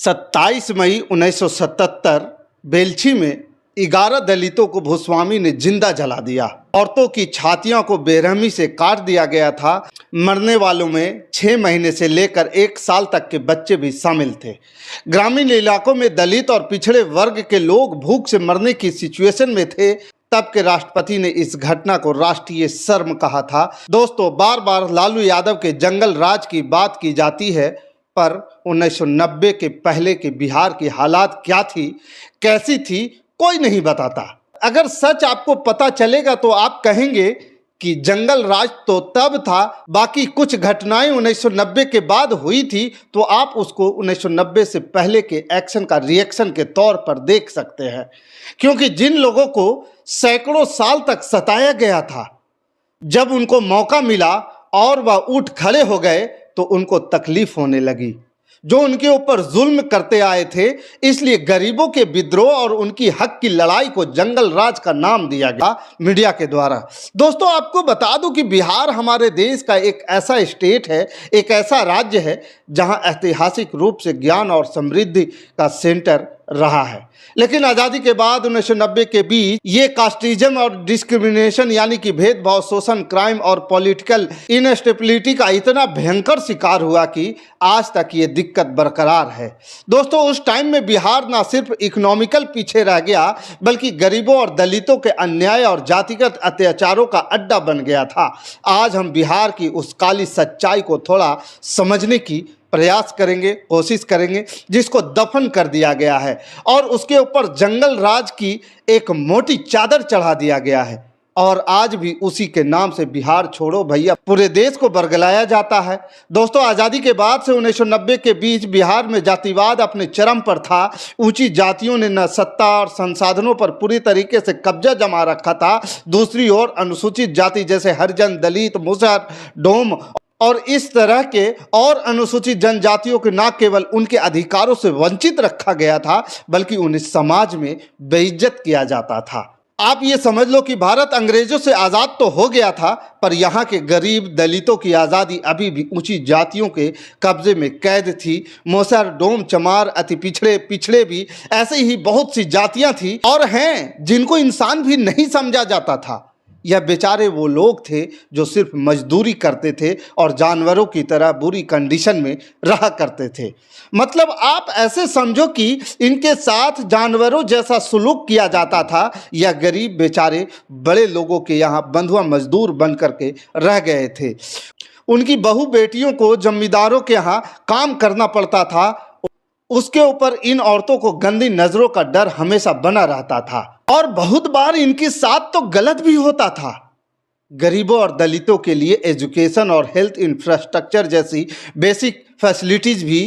27 मई 1977 बेलछी में 11 दलितों को भूस्वामी ने जिंदा जला दिया। औरतों की छातियों को बेरहमी से काट दिया गया था। मरने वालों में 6 महीने से लेकर 1 साल तक के बच्चे भी शामिल थे। ग्रामीण इलाकों में दलित और पिछड़े वर्ग के लोग भूख से मरने की सिचुएशन में थे। तब के राष्ट्रपति ने इस घटना को राष्ट्रीय शर्म कहा था। दोस्तों, बार बार लालू यादव के जंगल राज की बात की जाती है, पर 1990 के पहले के बिहार की हालात क्या थी, कैसी थी, कोई नहीं बताता। अगर सच आपको पता चलेगा तो आप कहेंगे कि जंगल राज तो तब था, बाकी कुछ घटनाएं 1990 के बाद हुई थी, तो आप उसको 1990 से पहले के एक्शन का रिएक्शन के तौर पर देख सकते हैं। क्योंकि जिन लोगों को सैकड़ों साल तक सताया गया था, जब उनको मौका मिला और वह उठ खड़े हो गए तो उनको तकलीफ होने लगी। जो उनके ऊपर जुल्म करते आए थे, इसलिए गरीबों के विद्रोह और उनकी हक की लड़ाई को जंगल राज का नाम दिया गया मीडिया के द्वारा। दोस्तों, आपको बता दूं कि बिहार हमारे देश का एक ऐसा स्टेट है, एक ऐसा राज्य है जहां ऐतिहासिक रूप से ज्ञान और समृद्धि का सेंटर रहा है। लेकिन आज़ादी के बाद 1990 के बीच ये कास्टिज्म और डिस्क्रिमिनेशन यानी कि भेदभाव, शोषण, क्राइम और पॉलिटिकल इनस्टेबिलिटी का इतना भयंकर शिकार हुआ कि आज तक ये दिक्कत बरकरार है। दोस्तों, उस टाइम में बिहार ना सिर्फ इकोनॉमिकल पीछे रह गया, बल्कि गरीबों और दलितों के अन्याय और जातिगत अत्याचारों का अड्डा बन गया था। आज हम बिहार की उस काली सच्चाई को थोड़ा समझने की प्रयास करेंगे, कोशिश करेंगे, जिसको दफन कर दिया गया है और उसके ऊपर जंगल राज की एक मोटी चादर चढ़ा दिया गया है। और आज भी उसी के नाम से बिहार छोड़ो भैया पूरे देश को बरगलाया जाता है। दोस्तों, आज़ादी के बाद से 1990 के बीच बिहार में जातिवाद अपने चरम पर था। ऊंची जातियों ने न सत्ता और संसाधनों पर पूरी तरीके से कब्जा जमा रखा था। दूसरी ओर अनुसूचित जाति जैसे हरिजन, दलित, मुसहर, डोम और इस तरह के और अनुसूचित जनजातियों के न केवल उनके अधिकारों से वंचित रखा गया था, बल्कि उन्हें समाज में बेइज्जत किया जाता था। आप ये समझ लो कि भारत अंग्रेजों से आज़ाद तो हो गया था, पर यहाँ के गरीब दलितों की आज़ादी अभी भी ऊंची जातियों के कब्जे में कैद थी। मोसर, डोम, चमार, अति पिछड़े भी ऐसे ही बहुत सी जातियाँ थी और हैं जिनको इंसान भी नहीं समझा जाता था। यह बेचारे वो लोग थे जो सिर्फ मजदूरी करते थे और जानवरों की तरह बुरी कंडीशन में रहा करते थे। मतलब आप ऐसे समझो कि इनके साथ जानवरों जैसा सुलूक किया जाता था। यह गरीब बेचारे बड़े लोगों के यहाँ बंधुआ मजदूर बन करके रह गए थे। उनकी बहू बेटियों को जमींदारों के यहाँ काम करना पड़ता था। उसके ऊपर इन औरतों को गंदी नजरों का डर हमेशा बना रहता था और बहुत बार इनके साथ तो गलत भी होता था। गरीबों और दलितों के लिए एजुकेशन और हेल्थ इंफ्रास्ट्रक्चर जैसी बेसिक फैसिलिटीज भी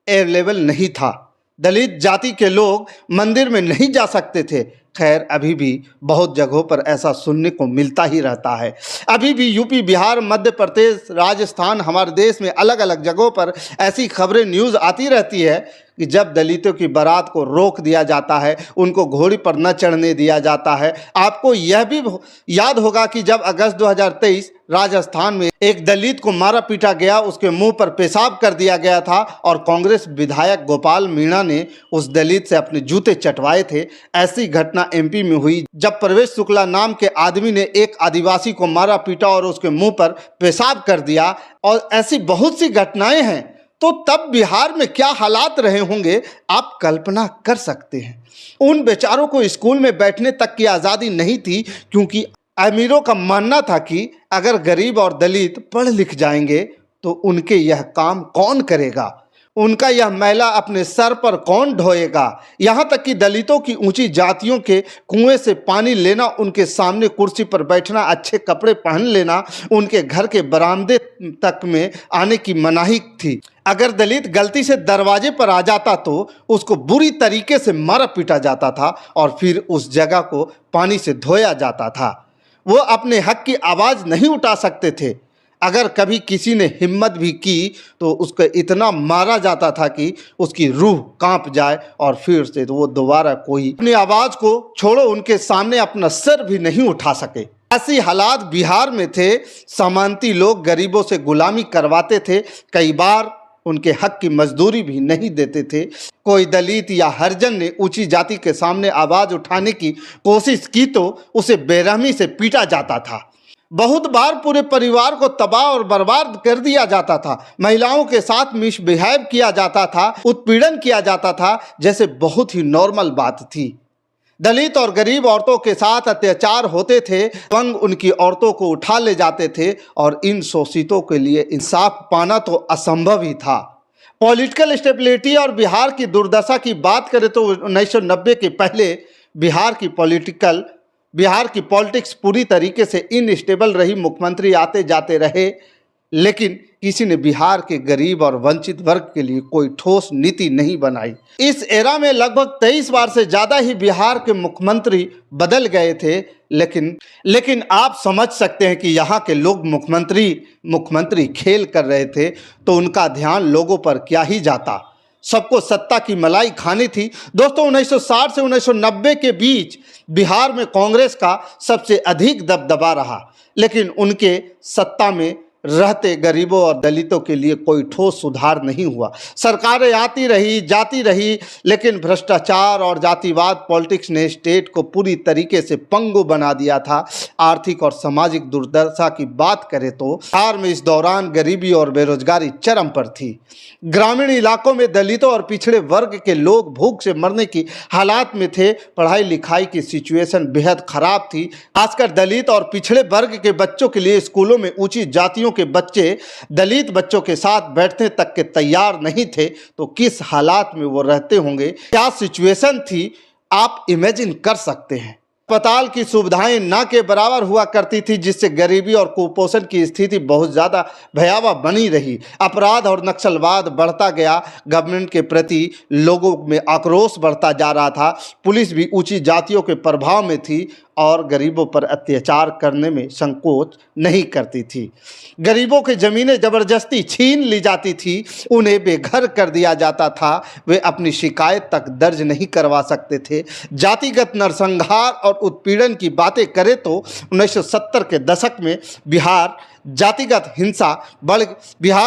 अवेलेबल नहीं था। दलित जाति के लोग मंदिर में नहीं जा सकते थे। खैर, अभी भी बहुत जगहों पर ऐसा सुनने को मिलता ही रहता है। अभी भी यूपी, बिहार, मध्य प्रदेश, राजस्थान, हमारे देश में अलग अलग जगहों पर ऐसी खबरें, न्यूज़ आती रहती है कि जब दलितों की बारात को रोक दिया जाता है, उनको घोड़ी पर न चढ़ने दिया जाता है। आपको यह भी याद होगा कि जब अगस्त 2023 राजस्थान में एक दलित को मारा पीटा गया, उसके मुंह पर पेशाब कर दिया गया था और कांग्रेस विधायक गोपाल मीणा ने उस दलित से अपने जूते चटवाए थे। ऐसी घटना एमपी में हुई जब प्रवेश शुक्ला नाम के आदमी ने एक आदिवासी को मारा पीटा और उसके मुंह पर पेशाब कर दिया। और ऐसी बहुत सी घटनाएं हैं। तो तब बिहार में क्या हालात रहे होंगे, आप कल्पना कर सकते हैं। उन बेचारों को स्कूल में बैठने तक की आज़ादी नहीं थी, क्योंकि अमीरों का मानना था कि अगर गरीब और दलित पढ़ लिख जाएंगे तो उनके यह काम कौन करेगा, उनका यह मैला अपने सर पर कौन ढोएगा। यहाँ तक कि दलितों की ऊंची जातियों के कुएं से पानी लेना, उनके सामने कुर्सी पर बैठना, अच्छे कपड़े पहन लेना, उनके घर के बरामदे तक में आने की मनाही थी। अगर दलित गलती से दरवाजे पर आ जाता तो उसको बुरी तरीके से मारा पीटा जाता था और फिर उस जगह को पानी से धोया जाता था। वो अपने हक की आवाज़ नहीं उठा सकते थे। अगर कभी किसी ने हिम्मत भी की तो उसको इतना मारा जाता था कि उसकी रूह कांप जाए और फिर से वो दोबारा कोई अपनी आवाज़ को छोड़ो, उनके सामने अपना सर भी नहीं उठा सके। ऐसी हालात बिहार में थे। सामंती लोग गरीबों से गुलामी करवाते थे। कई बार उनके हक की मजदूरी भी नहीं देते थे। कोई दलित या हरिजन ने ऊंची जाति के सामने आवाज उठाने की कोशिश की तो उसे बेरहमी से पीटा जाता था। बहुत बार पूरे परिवार को तबाह और बर्बाद कर दिया जाता था। महिलाओं के साथ मिसबिहेव किया जाता था, उत्पीड़न किया जाता था, जैसे बहुत ही नॉर्मल बात थी। दलित और गरीब औरतों के साथ अत्याचार होते थे, दबंग उनकी औरतों को उठा ले जाते थे और इन शोषितों के लिए इंसाफ पाना तो असंभव ही था। पॉलिटिकल स्टेबिलिटी और बिहार की दुर्दशा की बात करें तो 1990 के पहले बिहार की पॉलिटिक्स पूरी तरीके से इनस्टेबल रही। मुख्यमंत्री आते जाते रहे, लेकिन किसी ने बिहार के गरीब और वंचित वर्ग के लिए कोई ठोस नीति नहीं बनाई। इस एरा में लगभग 23 बार से ज़्यादा ही बिहार के मुख्यमंत्री बदल गए थे, लेकिन आप समझ सकते हैं कि यहाँ के लोग मुख्यमंत्री खेल कर रहे थे तो उनका ध्यान लोगों पर क्या ही जाता। सबको सत्ता की मलाई खानी थी। दोस्तों, 1960 से 1990 के बीच बिहार में कांग्रेस का सबसे अधिक दबदबा रहा, लेकिन उनके सत्ता में रहते गरीबों और दलितों के लिए कोई ठोस सुधार नहीं हुआ। सरकारें आती रही जाती रही, लेकिन भ्रष्टाचार और जातिवाद पॉलिटिक्स ने स्टेट को पूरी तरीके से पंगु बना दिया था। आर्थिक और सामाजिक दुर्दशा की बात करें तो बिहार में इस दौरान गरीबी और बेरोजगारी चरम पर थी। ग्रामीण इलाकों में दलितों और पिछड़े वर्ग के लोग भूख से मरने की हालात में थे। पढ़ाई लिखाई की सिचुएशन बेहद खराब थी। खासकर दलित और पिछड़े वर्ग के बच्चों के लिए स्कूलों में ऊंची जातियों के बच्चे दलित बच्चों के साथ बैठने तक के तैयार नहीं थे, तो किस हालात में वो रहते होंगे, क्या सिचुएशन थी, आप इमेजिन कर सकते हैं। अस्पताल की सुविधाएं ना के बराबर हुआ करती थी, जिससे गरीबी और कुपोषण की स्थिति बहुत ज़्यादा भयावह बनी रही। अपराध और नक्सलवाद बढ़ता गया। गवर्नमेंट के प्रति लोगों में आक्रोश बढ़ता जा रहा था। पुलिस भी ऊंची जातियों के प्रभाव में थी और गरीबों पर अत्याचार करने में संकोच नहीं करती थी। गरीबों की ज़मीनें ज़बरदस्ती छीन ली जाती थी, उन्हें बेघर कर दिया जाता था। वे अपनी शिकायत तक दर्ज नहीं करवा सकते थे। जातिगत नरसंहार और उत्पीड़न की बातें करें तो 1970 के दशक में बिहार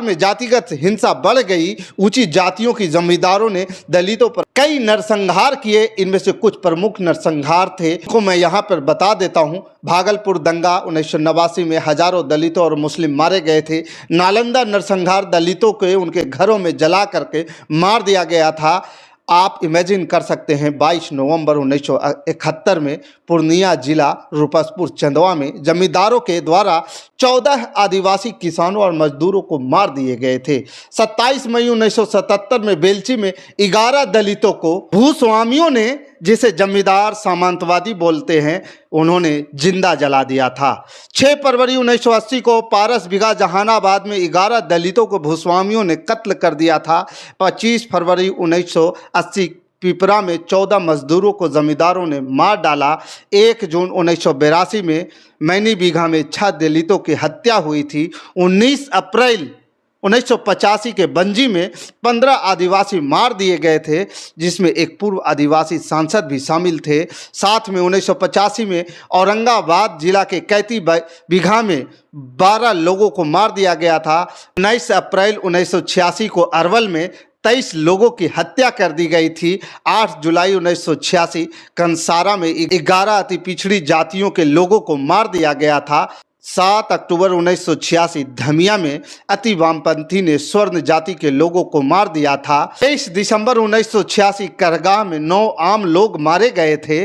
में जातिगत हिंसा बढ़ गई। ऊंची जातियों की जमींदारों ने दलितों पर कई नरसंहार किए। इनमें से कुछ प्रमुख नरसंहार थे को मैं यहाँ पर बता देता हूँ। भागलपुर दंगा 1989 में हजारों दलितों और मुस्लिम मारे गए थे। नालंदा नरसंहार, दलितों के उनके घरों में जला करके मार दिया गया था। आप इमेजिन कर सकते हैं 22 नवंबर 1971 में पूर्णिया जिला रूपसपुर चंदवा में जमींदारों के द्वारा 14 आदिवासी किसानों और मजदूरों को मार दिए गए थे। 27 मई 1977 में बेलची में 11 दलितों को भूस्वामियों ने, जिसे जमींदार सामंतवादी बोलते हैं, उन्होंने जिंदा जला दिया था। 6 फरवरी 1980 को पारस बिघा जहानाबाद में 11 दलितों को भूस्वामियों ने कत्ल कर दिया था। 25 फरवरी 1980 पिपरा में 14 मजदूरों को जमींदारों ने मार डाला। 1 जून 1982 में मैनी बीघा में 6 दलितों की हत्या हुई थी। 19 अप्रैल 1985 के बंजी में 15 आदिवासी मार दिए गए थे, जिसमें एक पूर्व आदिवासी सांसद भी शामिल थे। साथ में 1985 में औरंगाबाद जिला के कैती बीघा में 12 लोगों को मार दिया गया था। 19 अप्रैल 1986 को अरवल में 23 लोगों की हत्या कर दी गई थी। 8 जुलाई 1986 कंसारा में 11 अति पिछड़ी जातियों के लोगों को मार दिया गया था। 7 अक्टूबर 1986 धमिया में अति वामपंथी ने स्वर्ण जाति के लोगों को मार दिया था। 23 दिसंबर 1986 करगाह में 9 आम लोग मारे गए थे।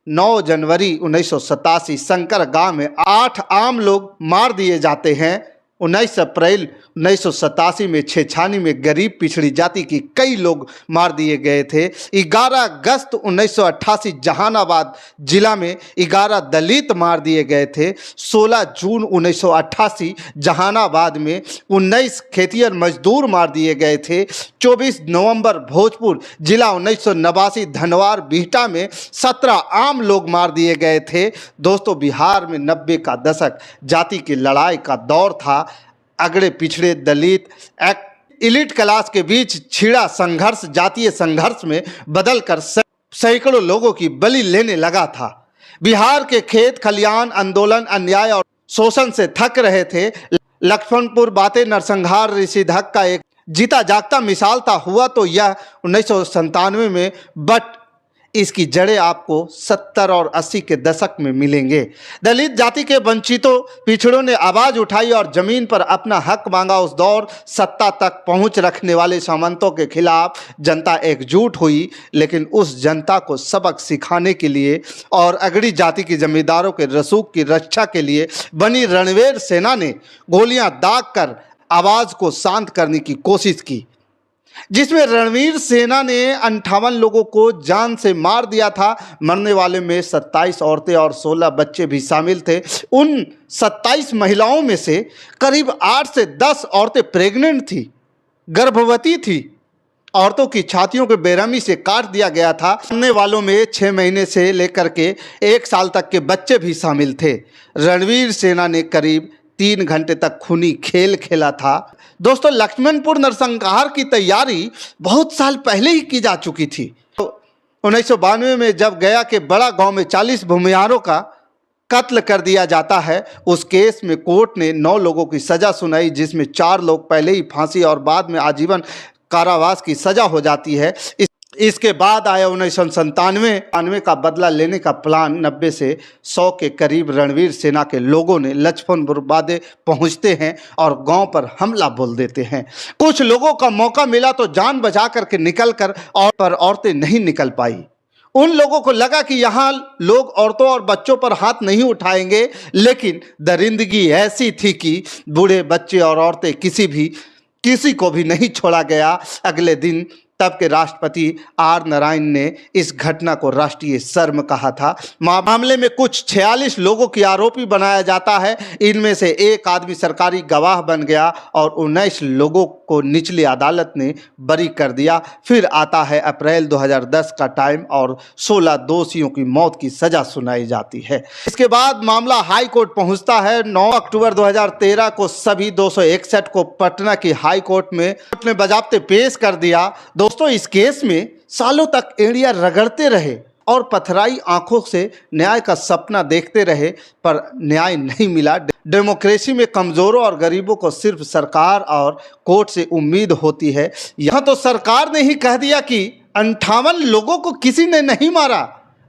9 जनवरी 1987 शंकर गांव में 8 आम लोग मार दिए जाते हैं। 19 अप्रैल 1987 में छेछानी में गरीब पिछड़ी जाति की कई लोग मार दिए गए थे। 11 अगस्त 1988 जहानाबाद जिला में 11 दलित मार दिए गए थे। 16 जून 1988 जहानाबाद में 19 खेतिहर मजदूर मार दिए गए थे। 24 नवंबर भोजपुर जिला 1989 धनवार बिहटा में 17 आम लोग मार दिए गए थे। दोस्तों, बिहार में 90 का दशक जाति की लड़ाई का दौर था। अगड़े पिछड़े दलित इलीट क्लास के बीच छिड़ा संघर्ष जातीय संघर्ष में बदलकर सैकड़ों लोगों की बलि लेने लगा था। बिहार के खेत खलियान आंदोलन अन्याय और शोषण से थक रहे थे। लक्ष्मणपुर बातें नरसंहार ऋषिधक का एक जीता जागता मिसाल था। हुआ तो यह 1997 में, बट इसकी जड़ें आपको 70 और 80 के दशक में मिलेंगे। दलित जाति के वंचितों पिछड़ों ने आवाज उठाई और जमीन पर अपना हक मांगा। उस दौर सत्ता तक पहुंच रखने वाले सामंतों के खिलाफ जनता एकजुट हुई, लेकिन उस जनता को सबक सिखाने के लिए और अगड़ी जाति के जमींदारों के रसूख की रक्षा के लिए बनी रणवीर सेना ने गोलियां दागकर आवाज को शांत करने की कोशिश की, जिसमें रणवीर सेना ने 58 लोगों को जान से मार दिया था। मरने वाले में 27 औरतें और 16 बच्चे भी शामिल थे। उन 27 महिलाओं में से करीब 8 से 10 औरतें प्रेग्नेंट थी, गर्भवती थी। औरतों की छातियों को बेरहमी से काट दिया गया था। मरने वालों में 6 महीने से लेकर के 1 साल तक के बच्चे भी शामिल थे। रणवीर सेना ने करीब 3 घंटे तक खूनी खेल खेला था। दोस्तों, लक्ष्मणपुर नरसंहार की तैयारी बहुत साल पहले ही की जा चुकी थी। तो 1992 में जब गया के बड़ा गांव में 40 भूमिहारों का कत्ल कर दिया जाता है, उस केस में कोर्ट ने 9 लोगों की सजा सुनाई, जिसमें 4 लोग पहले ही फांसी और बाद में आजीवन कारावास की सजा हो जाती है। इसके बाद आया 1997 का बदला लेने का प्लान। 90 से 100 के करीब रणवीर सेना के लोगों ने लक्ष्मणपुर बादे पहुंचते हैं और गांव पर हमला बोल देते हैं। कुछ लोगों का मौका मिला तो जान बचा करके निकल कर, और पर औरतें नहीं निकल पाई। उन लोगों को लगा कि यहाँ लोग औरतों और बच्चों पर हाथ नहीं उठाएंगे, लेकिन दरिंदगी ऐसी थी कि बूढ़े, बच्चे और औरतें किसी को भी नहीं छोड़ा गया। अगले दिन तब के राष्ट्रपति आर नारायण ने इस घटना को राष्ट्रीय शर्म कहा था। मामले में कुछ 46 लोगों की आरोपी बनाया जाता है। इनमें से एक आदमी सरकारी गवाह बन गया और 19 लोगों को निचली अदालत ने बरी कर दिया। फिर आता है अप्रैल 2010 का टाइम और 16 दोषियों की मौत की सजा सुनाई जाती है। इसके बाद मामला हाई कोर्ट पहुंचता है। 9 अक्टूबर 2013 को सभी 261 को पटना की हाई कोर्ट में बजाबते पेश कर दिया। दोस्तों, इस केस में सालों तक एड़ियां रगड़ते रहे और पथराई आंखों से न्याय का सपना देखते रहे, पर न्याय नहीं मिला। डेमोक्रेसी में कमजोरों और गरीबों को सिर्फ सरकार और कोर्ट से उम्मीद होती है। यहाँ तो सरकार ने ही कह दिया कि 58 लोगों को किसी ने नहीं मारा।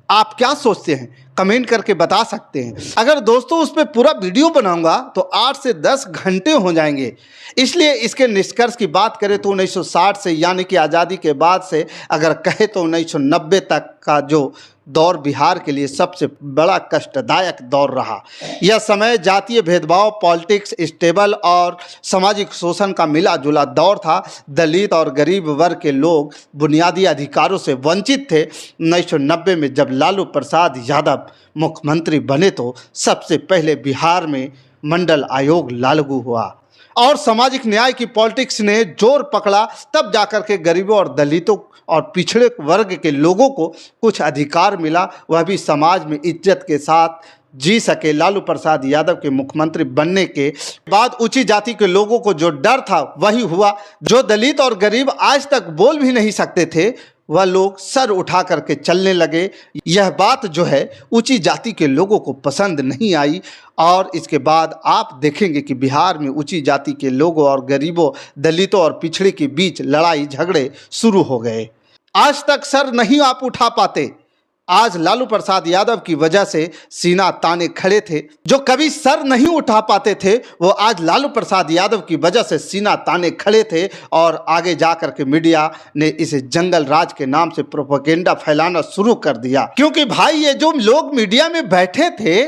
आप क्या सोचते हैं? कमेंट करके बता सकते हैं। अगर दोस्तों उस पर पूरा वीडियो बनाऊंगा तो 8 से 10 घंटे हो जाएंगे। इसलिए इसके निष्कर्ष की बात करें तो 1960 से, यानी कि आज़ादी के बाद से अगर कहे तो 1990 तक का जो दौर बिहार के लिए सबसे बड़ा कष्टदायक दौर रहा। यह समय जातीय भेदभाव, पॉलिटिक्स, स्टेबल और सामाजिक शोषण का मिला जुला दौर था। दलित और गरीब वर्ग के लोग बुनियादी अधिकारों से वंचित थे। 1990 में जब लालू प्रसाद यादव मुख्यमंत्री बने तो सबसे पहले बिहार में मंडल आयोग लागू हुआ और सामाजिक न्याय की पॉलिटिक्स ने जोर पकड़ा। तब जाकर के गरीबों और दलितों और पिछड़े वर्ग के लोगों को कुछ अधिकार मिला, वह भी समाज में इज्जत के साथ जी सके। लालू प्रसाद यादव के मुख्यमंत्री बनने के बाद ऊंची जाति के लोगों को जो डर था वही हुआ। जो दलित और गरीब आज तक बोल भी नहीं सकते थे, वह लोग सर उठा करके चलने लगे। यह बात जो है ऊंची जाति के लोगों को पसंद नहीं आई और इसके बाद आप देखेंगे कि बिहार में ऊंची जाति के लोगों और गरीबों, दलितों और पिछड़े के बीच लड़ाई झगड़े शुरू हो गए। आज तक सर नहीं आप उठा पाते। आज लालू प्रसाद यादव की वजह से सीना ताने खड़े थे। जो कभी सर नहीं उठा पाते थे वो आज लालू प्रसाद यादव की वजह से सीना ताने खड़े थे और आगे जाकर के मीडिया ने इसे जंगल राज के नाम से प्रोपेगेंडा फैलाना शुरू कर दिया। क्योंकि भाई ये जो लोग मीडिया में बैठे थे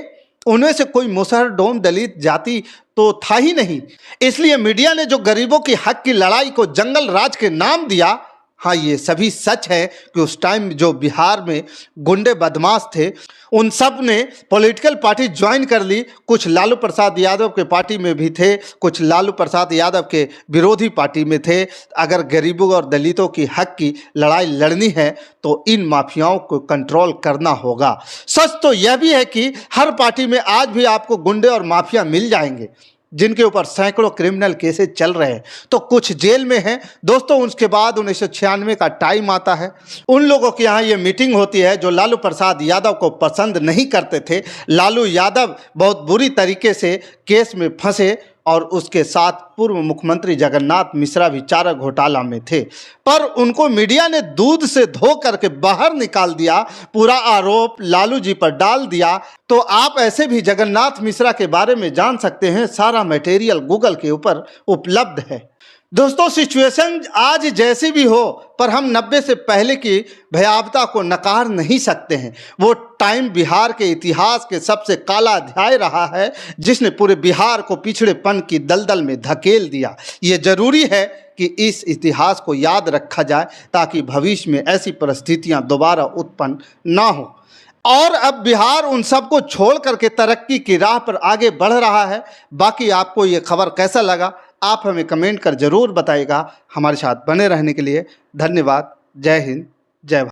उनमें से कोई मुसहर डोम दलित जाति तो था ही नहीं। इसलिए मीडिया ने जो गरीबों की हक की लड़ाई को जंगल राज के नाम दिया, हाँ ये सभी सच है कि उस टाइम जो बिहार में गुंडे बदमाश थे उन सब ने पॉलिटिकल पार्टी ज्वाइन कर ली। कुछ लालू प्रसाद यादव के पार्टी में भी थे, कुछ लालू प्रसाद यादव के विरोधी पार्टी में थे। अगर गरीबों और दलितों की हक की लड़ाई लड़नी है तो इन माफियाओं को कंट्रोल करना होगा। सच तो यह भी है कि हर पार्टी में आज भी आपको गुंडे और माफिया मिल जाएंगे जिनके ऊपर सैकड़ों क्रिमिनल केसेस चल रहे हैं, तो कुछ जेल में हैं। दोस्तों उसके बाद 1996 का टाइम आता है। उन लोगों के यहाँ ये मीटिंग होती है जो लालू प्रसाद यादव को पसंद नहीं करते थे। लालू यादव बहुत बुरी तरीके से केस में फंसे और उसके साथ पूर्व मुख्यमंत्री जगन्नाथ मिश्रा भी चारा घोटाला में थे, पर उनको मीडिया ने दूध से धो करके बाहर निकाल दिया, पूरा आरोप लालू जी पर डाल दिया। तो आप ऐसे भी जगन्नाथ मिश्रा के बारे में जान सकते हैं, सारा मटेरियल गूगल के ऊपर उपलब्ध है। दोस्तों, सिचुएशन आज जैसी भी हो, पर हम 90 से पहले की भयावता को नकार नहीं सकते हैं। वो टाइम बिहार के इतिहास के सबसे काला अध्याय रहा है, जिसने पूरे बिहार को पिछड़ेपन की दलदल में धकेल दिया। ये जरूरी है कि इस इतिहास को याद रखा जाए, ताकि भविष्य में ऐसी परिस्थितियां दोबारा उत्पन्न ना हो। और अब बिहार उन सबको छोड़ करके तरक्की की राह पर आगे बढ़ रहा है। बाकी आपको ये खबर कैसा लगा, आप हमें कमेंट कर जरूर बताइएगा। हमारे साथ बने रहने के लिए धन्यवाद। जय हिंद, जय भारत।